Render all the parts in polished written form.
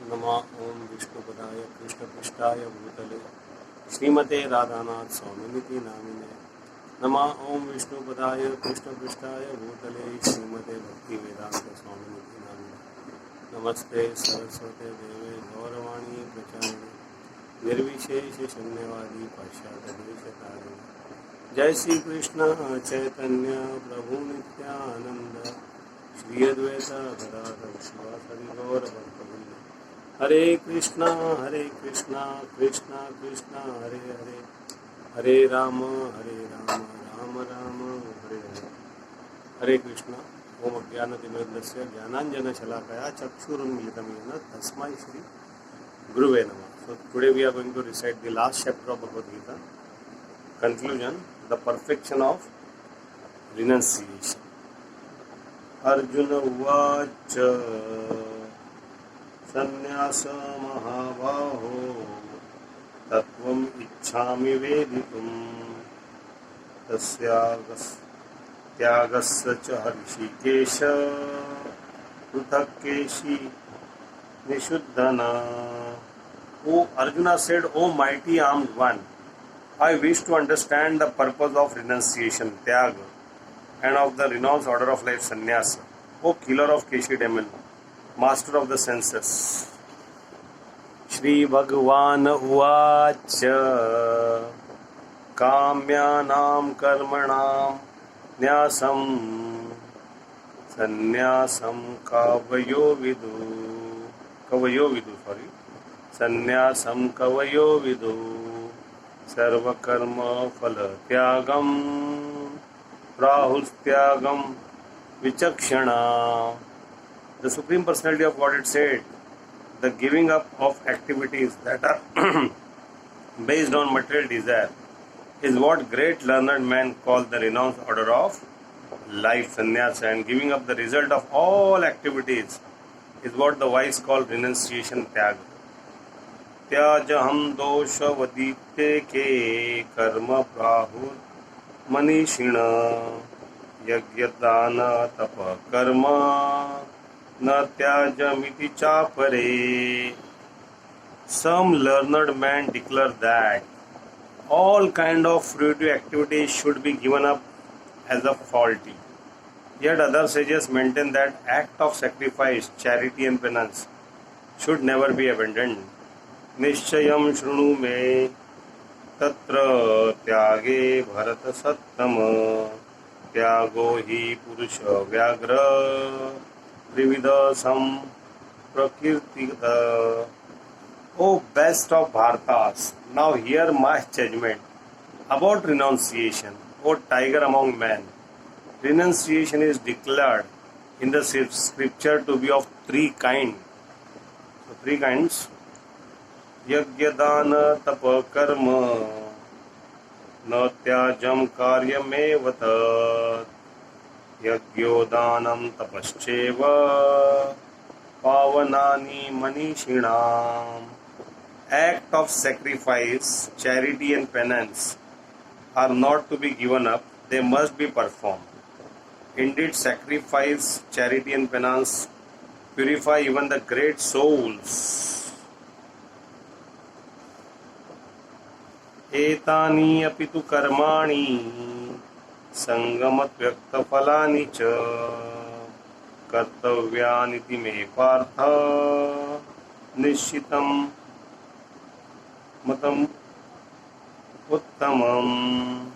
नमः ओं विष्णुपदाय कृष्णपृष्ठाय भूतले श्रीमते राधानाथ स्वामिनिति नामिने। नमः ओं विष्णुपदाय कृष्णपृष्ठाय भूतले श्रीमते भक्तिवेदांत स्वामिनिति नामिने। नमस्ते सरस्वते देवे गौरवाणी प्रचारिणे निर्विशेष शून्यवादी पाश्चात्यदेशतारिणे। जय श्री कृष्ण चैतन्य प्रभु नित्यानंद श्री अद्वैत गदाधर शिवासादि गौर भक्तवृंद। हरे कृष्णा कृष्णा कृष्णा हरे हरे, हरे राम राम राम हरे हरे। हरे कृष्णा। ओम अज्ञानतिमिरस्य ज्ञानांजनशलाकया चक्षुरुन्मीलितं येन तस्मै श्री गुरुवे नमः. So today we are going to recite the last chapter of Bhagavad Gita, conclusion, the perfection of renunciation. Arjun उवाच संन्यास महाबाहो तत्त्वम् इच्छामि वेदितुम् त्यागस्य च हृषीकेश पृथक् केशी निषुद्धना. O Arjuna said, O mighty armed one, I wish to understand the purpose of renunciation, tyaga, and of the renounced order of life, sannyasa. O killer of Keshi demon, master of the senses. Shri Bhagavan Uvacha Kamyanam Karmanam Nyasam Sannyasam Kavayo Vidu Sannyasam Kavayo Vidu Sarva Karma Phala Tyagam Prahustyagam Vichakshana. The Supreme Personality of Godhead said, the giving up of activities that are based on material desire is what great learned men call the renounced order of life, sannyasa, and giving up the result of all activities is what the wise call renunciation, tyaga. Tyajaham dosha vadipte ke karma prahur manishina yagyadana tapa karma na tyajamiti chapare. Some learned men declare that all kind of fruitive activities should be given up as a faulty. Yet other sages maintain that act of sacrifice, charity and penance should never be abandoned. Nishchayam shrunu me tatra tyage bharat sattama tyago hi purusha vyagra trivida sam prakirtita. O best of Bharatas, now hear my judgment about renunciation. O tiger among men, renunciation is declared in the scripture to be of three kinds. So three kinds. Yagyadana tapa karma na tyajam karyamev tat yagyodhanam tapascheva pavanani manishinam. Act of sacrifice, charity and penance are not to be given up, they must be performed. Indeed, sacrifice, charity and penance purify even the great souls. Etani apitu karmani sangamat vyakta phalani cha kartavyaniti me partha nishitam matam uttamam.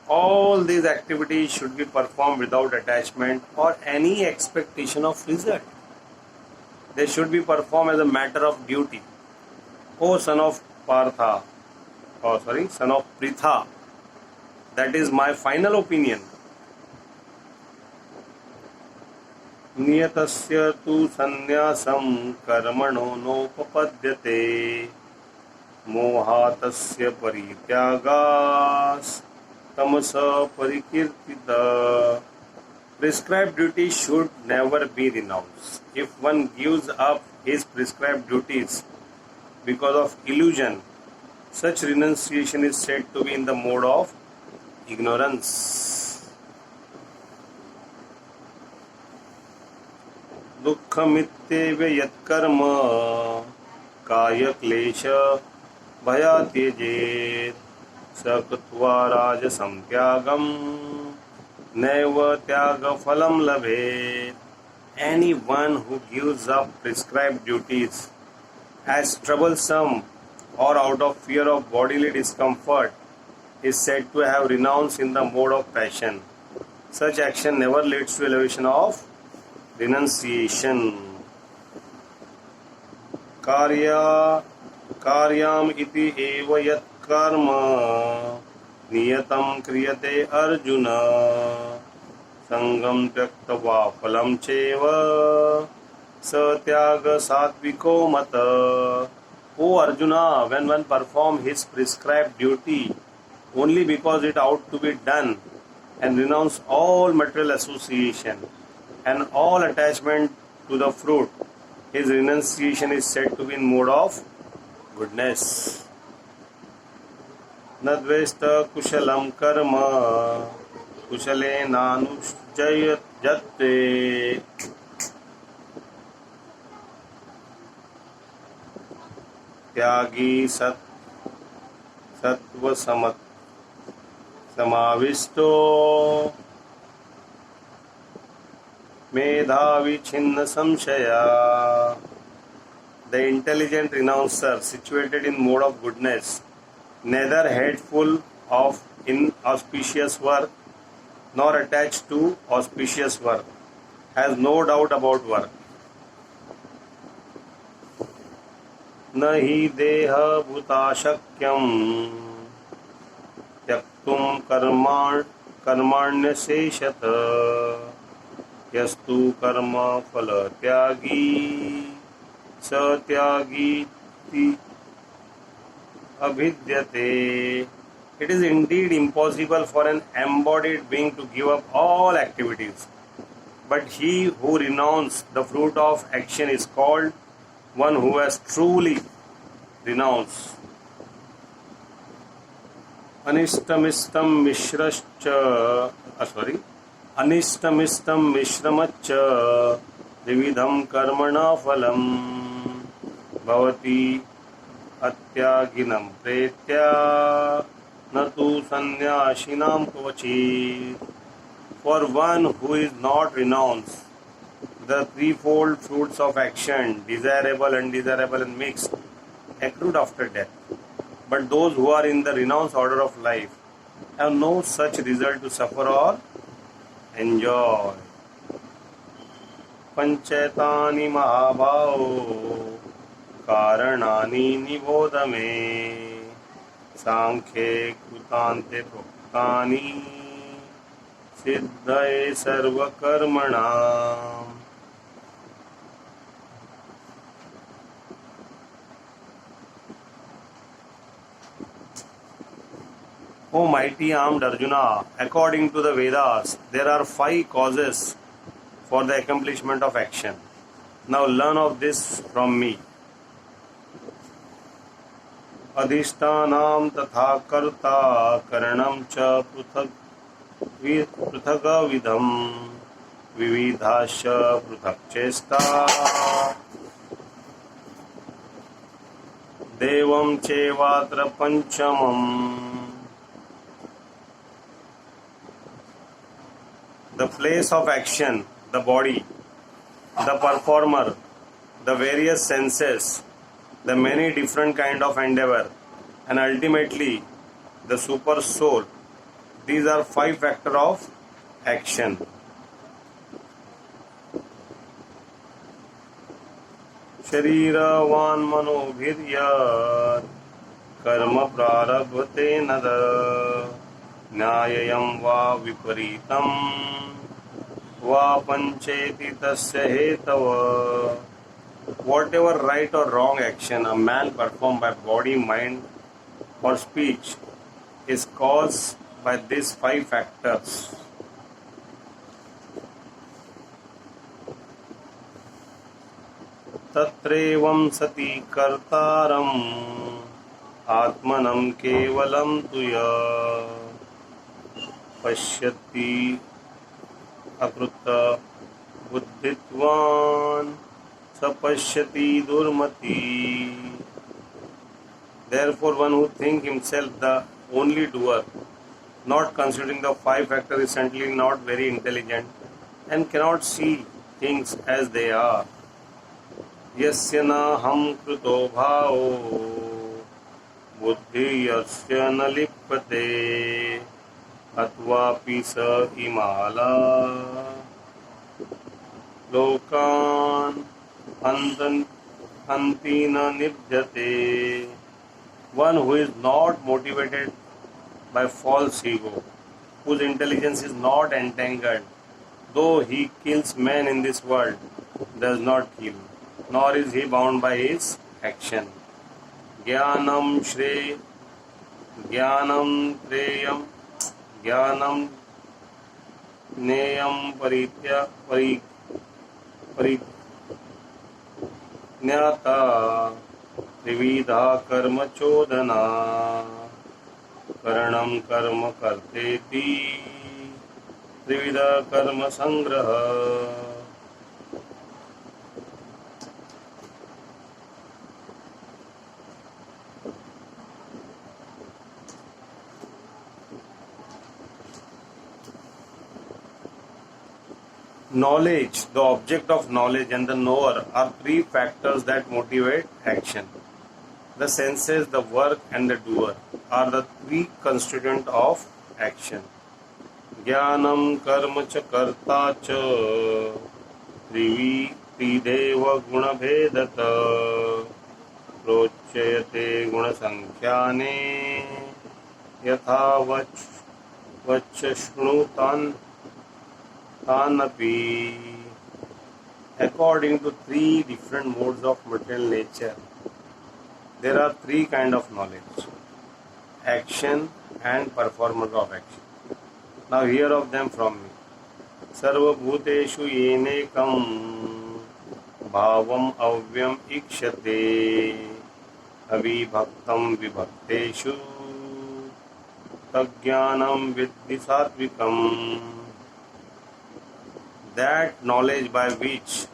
All these activities should be performed without attachment or any expectation of result. They should be performed as a matter of duty. O son of Partha, son of Pritha, that is my final opinion. Niyatasya tu sannyasam karmano nopapadyate mohatasya parityagas tamasa parikirtita. Prescribed duty should never be renounced. If one gives up his prescribed duties because of illusion, such renunciation is said to be in the mode of ignorance. दुःखमित्येव यत्कर्म कायक्लेश भयात् त्यजेत् स कृत्वा राजसं त्यागं नैव त्यागफलं लभेत्. Anyone who gives up prescribed duties as troublesome or out of fear of bodily discomfort is said to have renounced in the mode of passion. Such action never leads to elevation of renunciation. काryam iti eva yat karma niyatam kriyate arjuna sangam tyaktva phalam cheva satyaga satviko mata. O Arjuna, when one performs his prescribed duty only because it ought to be done and renounce all material association and all attachment to the fruit, his renunciation is said to be in mode of goodness. Nadvesta kushalam karma kushale nanujayatte. त्यागी सत्व समाविष्टो मेधावी छिन्न संशया. The intelligent renouncer situated in mode of goodness, neither hateful of inauspicious work nor attached to auspicious work, has no doubt about work. न हि देहभूताशक्यं त्यक्तुं कर्माण्यशेषतः यस्तु कर्म फलत्यागी स त्यागीति अभिद्यते. It is indeed impossible for an embodied being to give up all activities, but he who renounces the fruit of action is called one who has truly renounced. Anistamistam mishramaccha vividham karmana phalam bhavati atyaginam pretya natu sannyashinam kvachit. For one who is not renounced the threefold fruits of action, desirable, undesirable and mixed, accrued after death, but those who are in the renounced order of life have no such result to suffer or enjoy. Panchetani mahabhavo karanani nibodhame sankhe krutante proktani siddhaye sarva karmanam. O mighty armed Arjuna, according to the Vedas, there are 5 causes for the accomplishment of action. Now learn of this from me. Adhishtanam tatha karta karanam cha pruthagavidham vividhasya pruthak chesta devam chevatra panchamam. The place of action, the body, the performer, the various senses, the many different kind of endeavor, and ultimately the super soul. These are 5 factors of action. Shariravan manobhiryat karma prarabhate nada न्याययं वा विपरीतं वा पंचेति तस्य हेतव. Whatever right or wrong action a man performs by body, mind or speech is caused by these 5 factors. तत्रैवं सति कर्तारम् आत्मनं केवलं तुया पश्यति अकृत बुद्धित्वान् sapashyati durmati. Therefore, one who thinks himself the only doer, not considering the five factors, is certainly not very intelligent and cannot see things as they are. Yasya na ham kruto bhao buddhi yasya na lippate atvapi sa imala lokan hanti na nibjate. One who is not motivated by false ego, whose intelligence is not entangled, though he kills men in this world, does not kill, nor is he bound by his action. Jnanam Shre, Jnanam Treyam, Jnanam Neyam Parinyata Trividha Karma Chodhana Karanam Karma Karteti Trividha Karma Sangraha. Knowledge, the object of knowledge, and the knower are three factors that motivate action. The senses, the work, and the doer are the three constituents of action. Jnanam karma cha karta cha trideva guna bhedata prochayate guna sankhyane yatha vachashnutan tanapi. According to three different modes of material nature, there are three kinds of knowledge: action and performance of action. Now hear of them from me. Sarva bhuteshu yenekam bhavam avyam ikshate avibhaktam vibhakteshu tajnanam viddhi satvikam. That knowledge by which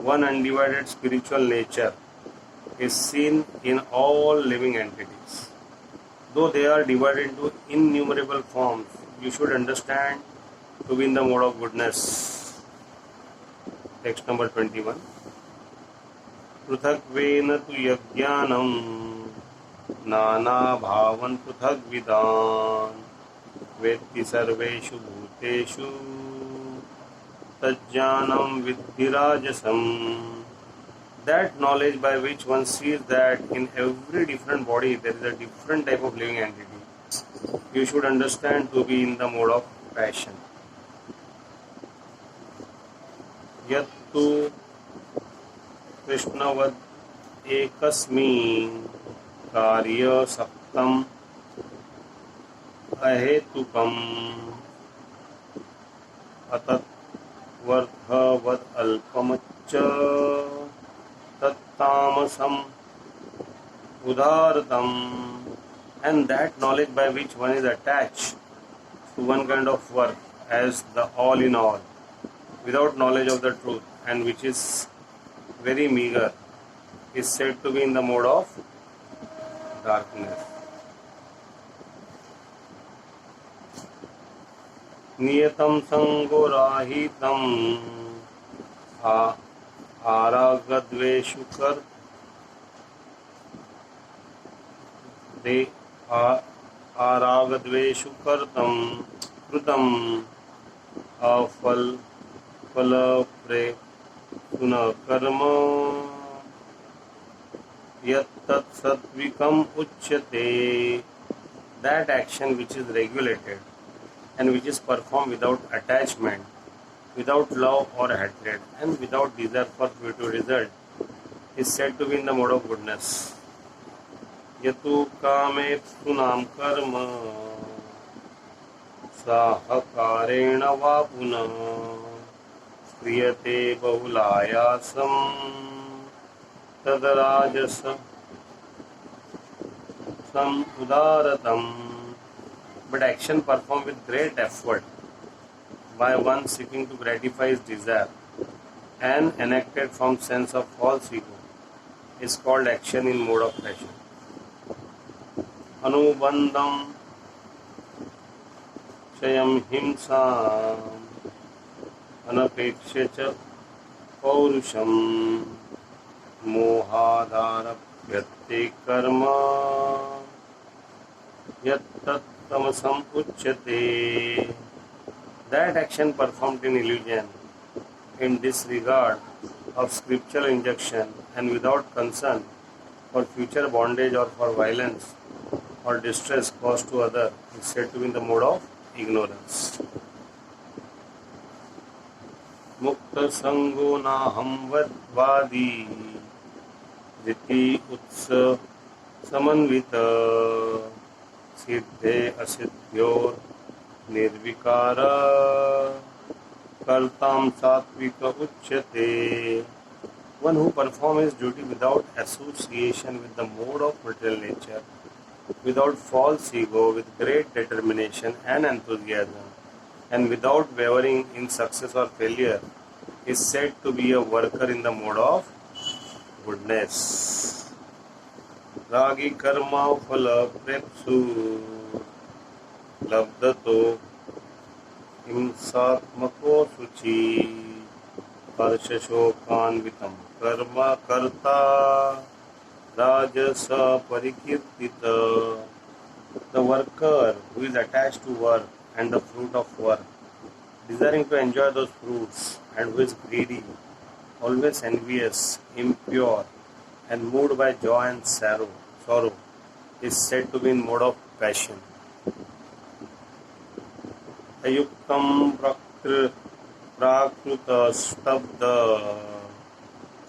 one undivided spiritual nature is seen in all living entities. Though they are divided into innumerable forms, you should understand to be in the mode of goodness. Text number 21. Pruthakvena tu yajnanam nana bhavan pruthakvidan vetti sarveshu bhuteshu tajnanam viddhi rajasam. That knowledge by which one sees that in every different body there is a different type of living entity, you should understand to be in the mode of passion. Yattu Krishnavad ekasmin karya saktam ahetukam atat vardhavat alpamaccha tamasam udharatam. And that knowledge by which one is attached to one kind of work as the all in all, without knowledge of the truth, and which is very meager, is said to be in the mode of darkness. Niyatam sangorahitam aragadveshu kar de aragadveshu kartam krutam afal pala pre suna karma yat tat satvikam uchyate. That action which is regulated and which is performed without attachment, without love or hatred, and without desire for future result, is said to be in the mode of goodness. Yatu kame sunam karma sahakarena vapuna kriyate bahulayasam tadarajasam udaratam. But action performed with great effort by one seeking to gratify his desire and enacted from sense of false ego is called action in mode of passion. Anubandham Shayam Himsam Anapekshya cha Paurusham Mohadharapyate karma Yattattamasam uchyate. That action performed in illusion, in disregard of scriptural injunction and without concern for future bondage or for violence or distress caused to others is said to be in the mode of ignorance. Mukta sango naham vadvadi Riti utsa samanvita Siddhe asiddhyor nirvikara Kartam satvika uchyate. One who performs his duty without association with the mode of material nature, without false ego, with great determination and enthusiasm, and without wavering in success or failure, is said to be a worker in the mode of goodness. Ragi karma phala prepsu labdato हिंसात्मको शुचि हर्षशोकान्वितं कर्म कर्ता राजस परिकीर्तित. The worker who is attached to work and the fruit of work, desiring to enjoy those fruits, and who is greedy, always envious, impure, and moved by joy and sorrow, is said to be in mode of passion. अयुक्तं प्राकृतस्तब्ध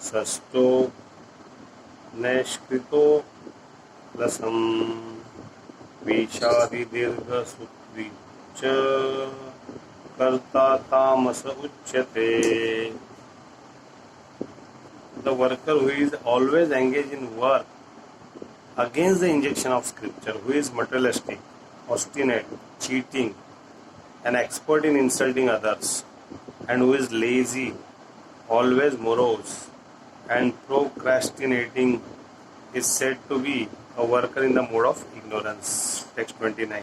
सस्तो नैष्कृतो लसं विषादिदीर्घसूत्री च कर्ता तामस उच्यते. The worker who is always engaged in work against the injunction of scripture, who is materialistic, obstinate, cheating, an expert in insulting others, and who is lazy, always morose, and procrastinating, is said to be a worker in the mode of ignorance. Text 29.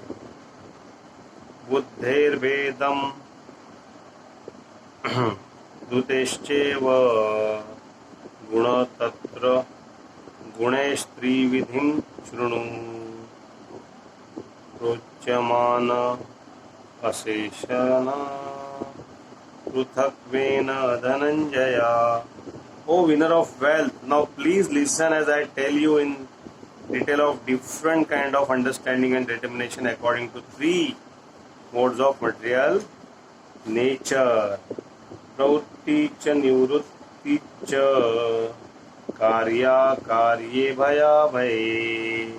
Buddhair Vedam Duteshcheva Guna Tatra Gunesh Trividhim Shrunu Prochamana Aseshana Pruthakvena Dhananjaya. O winner of wealth, now please listen as I tell you in detail of different kind of understanding and determination according to three modes of material nature. Pravritti cha nivrutti cha karya karye bhaya bhaye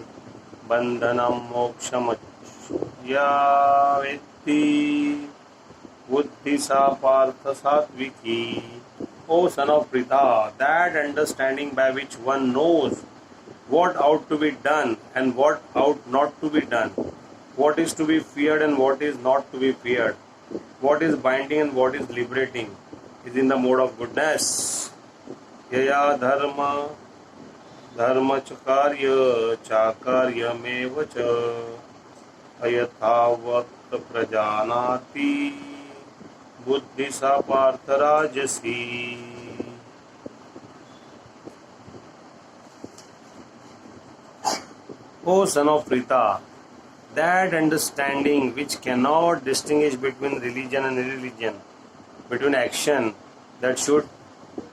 bandhanam moksham ya Buddhi sa partha satviki. O son of Pritha, that understanding by which one knows what ought to be done and what ought not to be done, what is to be feared and what is not to be feared, what is binding and what is liberating, is in the mode of goodness. Yaya dharma dharma chakarya chakarya meva cha ayathavat prajanati buddhi sa partha rajasi. O son of Pritha, that understanding which cannot distinguish between religion and irreligion, between action that should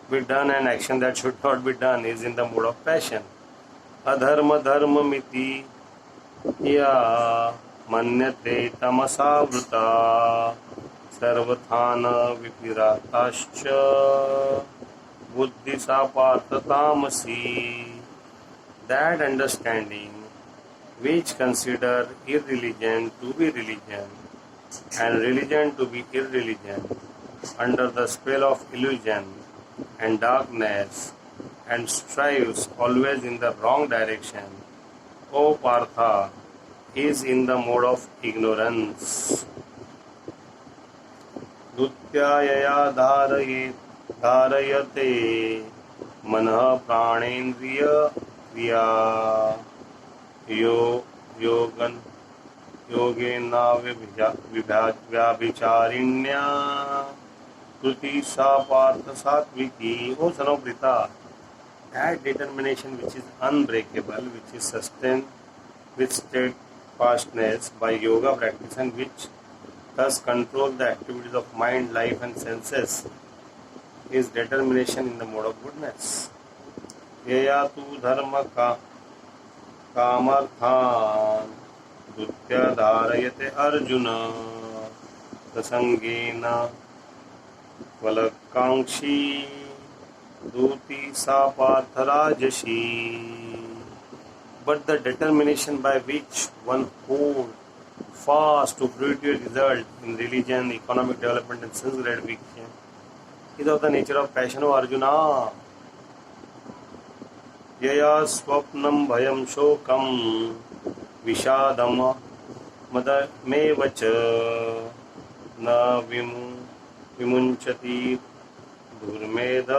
be done and action that should not be done, is in the mode of passion. Adharma dharma miti ya manyate tamasavruta sarvathana vipiratascha buddhi sa partha tamasi. That understanding which consider irreligion to be religion and religion to be irreligion under the spell of illusion and darkness and strives always in the wrong direction, O Partha, is in the mode of ignorance. Dutyayaya dharaye धारयते मनः प्राणेन्द्रिय क्रिया यो योगन योगेनाव्यभिचारिण्या कृति सा पार्थ सात्विकी. O son of Prita, that determination which is unbreakable, which is sustained with steadfastness by yoga practice, and which thus controls the activities of mind, life and senses, is determination in the mode of goodness. Yaya tu dharma कामर्थान् धृत्य धारयते Arjun प्रसंगेन फलकांक्षी दूती सा पार्थ राजसी. But the determination by which one holds fast to fruitive result in religion, economic development and sense gratification is of the nature of passion, O Arjuna. यया स्वप्नं भयं शोकं विषादं मदमेव च न विमुञ्चति दुर्मेध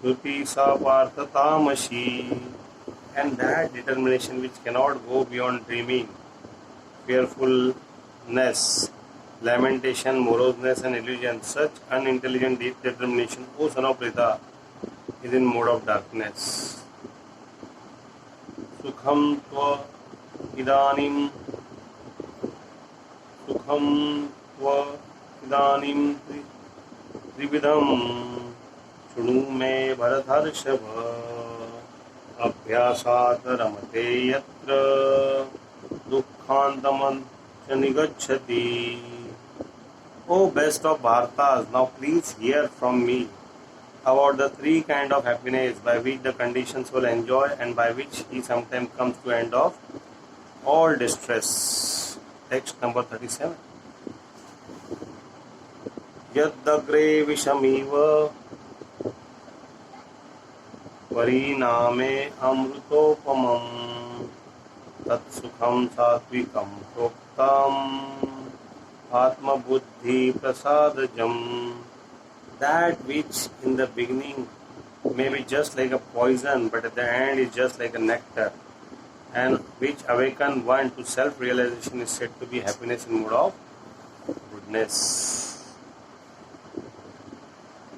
धृति सा पार्थ तामसी. And that determination which cannot go beyond dreaming, fearfulness, lamentation, moroseness and illusion, such unintelligent deep determination, O son of Prita, is in mode of darkness. Sukham tva idanim trividam shunu me bharatharshava abhyasat ramate yatra dukkhantam chanigacchati. O best of Bharatas, now please hear from me about the three kind of happiness by which the conditioned soul enjoy and by which he sometimes comes to end of all distress. Text number 37. Yadagre vishamiva pariname amrutopamam tat sukham satvikam proktam atma buddhi prasadajam. That which in the beginning may be just like a poison, but at the end is just like a nectar, and which awaken one to self-realization is said to be happiness in mode of goodness.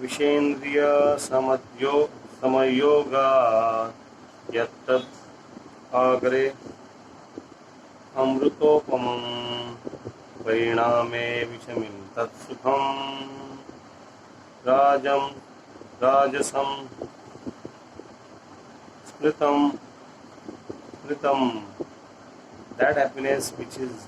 Vishendriya samayoga yattad agre amrutopamam pariname vishamim tat sukham rajasam smritam. That happiness which is